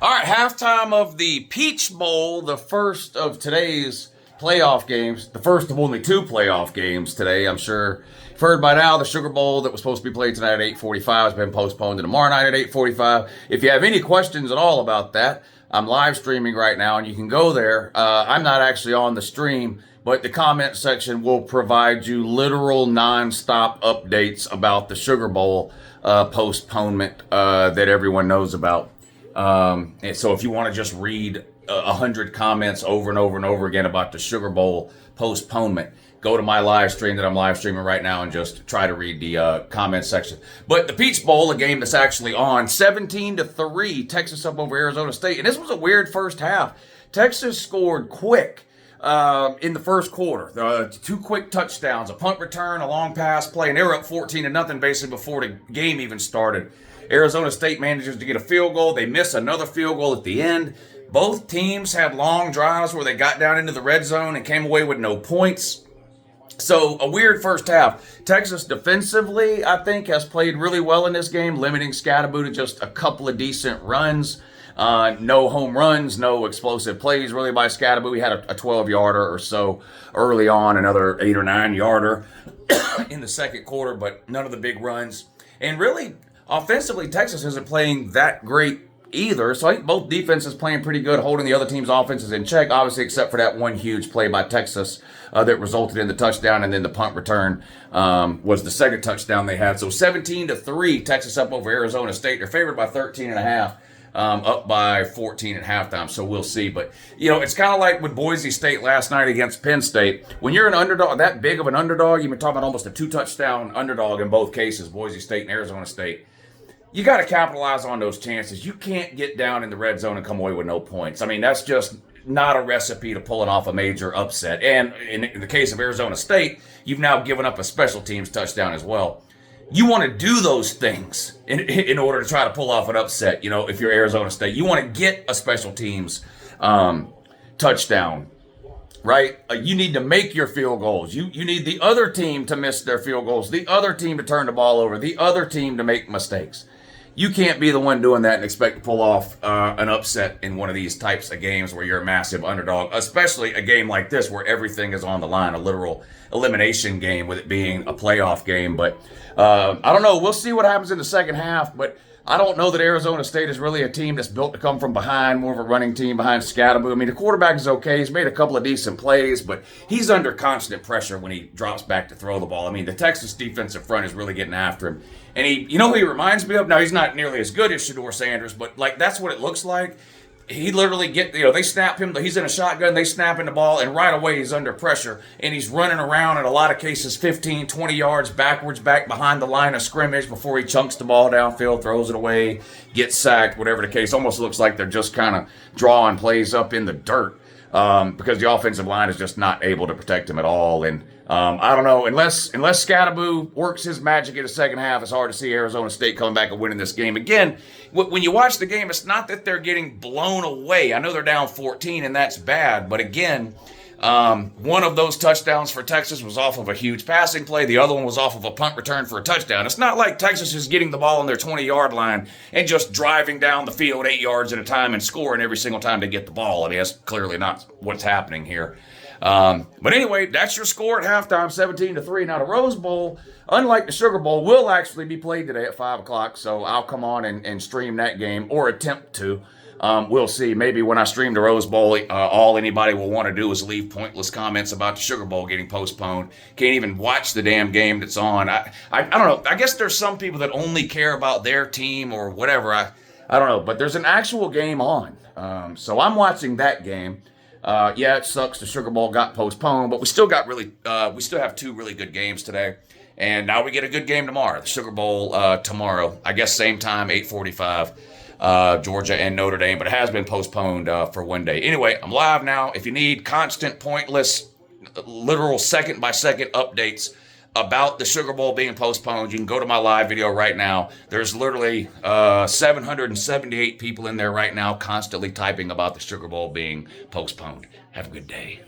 All right, halftime of the Peach Bowl, the first of today's playoff games, the first of only two playoff games today. I'm sure you've heard by now the Sugar Bowl that was supposed to be played tonight at 8:45 has been postponed to tomorrow night at 8:45. If you have any questions at all about that, I'm live streaming right now, and you can go there. I'm not actually on the stream, but the comment section will provide you literal nonstop updates about the Sugar Bowl postponement that everyone knows about. And so if you want to just read 100 comments over and over and over again about the Sugar Bowl postponement, go to my live stream that I'm live streaming right now and just try to read the comment section. But the Peach Bowl, a game that's actually on, 17-3, Texas up over Arizona State. And this was a weird first half. Texas scored quick in the first quarter. Two quick touchdowns, a punt return, a long pass play, and they were up 14-0 basically before the game even started. Arizona State manages to get a field goal. They miss another field goal at the end. Both teams had long drives where they got down into the red zone and came away with no points. So a weird first half. Texas defensively, I think, has played really well in this game, limiting Scatterboo to just a couple of decent runs. No home runs, no explosive plays really by Scatterboo. He had a 12-yarder or so early on, another 8 or 9-yarder in the second quarter, but none of the big runs. And really, offensively, Texas isn't playing that great either. So I think both defenses playing pretty good, holding the other team's offenses in check, obviously, except for that one huge play by Texas that resulted in the touchdown, and then the punt return was the second touchdown they had. So 17-3, Texas up over Arizona State. They're favored by 13.5. Up by 14 at halftime, so we'll see. But, it's kind of like with Boise State last night against Penn State. When you're an underdog, that big of an underdog, you've been talking about almost a 2-touchdown underdog in both cases, Boise State and Arizona State. You got to capitalize on those chances. You can't get down in the red zone and come away with no points. I mean, that's just not a recipe to pulling off a major upset. And in the case of Arizona State, you've now given up a special teams touchdown as well. You want to do those things in order to try to pull off an upset, if you're Arizona State. You want to get a special teams touchdown, right? You need to make your field goals. You need the other team to miss their field goals, the other team to turn the ball over, the other team to make mistakes. You can't be the one doing that and expect to pull off an upset in one of these types of games where you're a massive underdog, especially a game like this where everything is on the line, a literal elimination game with it being a playoff game. But I don't know. We'll see what happens in the second half, but I don't know that Arizona State is really a team that's built to come from behind, more of a running team behind Scatterboo. I mean, the quarterback is okay. He's made a couple of decent plays, but he's under constant pressure when he drops back to throw the ball. I mean, the Texas defensive front is really getting after him. And who he reminds me of? Now, he's not nearly as good as Shedeur Sanders, but, that's what it looks like. He literally they snap him, he's in a shotgun, they snap him the ball, and right away he's under pressure, and he's running around in a lot of cases 15, 20 yards backwards back behind the line of scrimmage before he chunks the ball downfield, throws it away, gets sacked, whatever the case. Almost looks like they're just kind of drawing plays up in the dirt because the offensive line is just not able to protect him at all. And I don't know, unless Scatterboo works his magic in the second half, it's hard to see Arizona State coming back and winning this game. Again, when you watch the game, it's not that they're getting blown away. I know they're down 14, and that's bad. But again, one of those touchdowns for Texas was off of a huge passing play. The other one was off of a punt return for a touchdown. It's not like Texas is getting the ball on their 20-yard line and just driving down the field 8 yards at a time and scoring every single time they get the ball. I mean, that's clearly not what's happening here. But anyway, that's your score at halftime, 17-3. Now, the Rose Bowl, unlike the Sugar Bowl, will actually be played today at 5 o'clock, so I'll come on and stream that game, or attempt to. We'll see. Maybe when I stream the Rose Bowl, all anybody will want to do is leave pointless comments about the Sugar Bowl getting postponed. Can't even watch the damn game that's on. I don't know. I guess there's some people that only care about their team or whatever. I don't know. But there's an actual game on. So I'm watching that game. Yeah, it sucks. The Sugar Bowl got postponed, but we still have two really good games today. And now we get a good game tomorrow. The Sugar Bowl tomorrow. I guess same time, 8:45, Georgia and Notre Dame. But it has been postponed for one day. Anyway, I'm live now. If you need constant, pointless, literal second-by-second updates about the Sugar Bowl being postponed, you can go to my live video right now. There's literally 778 people in there right now constantly typing about the Sugar Bowl being postponed. Have a good day.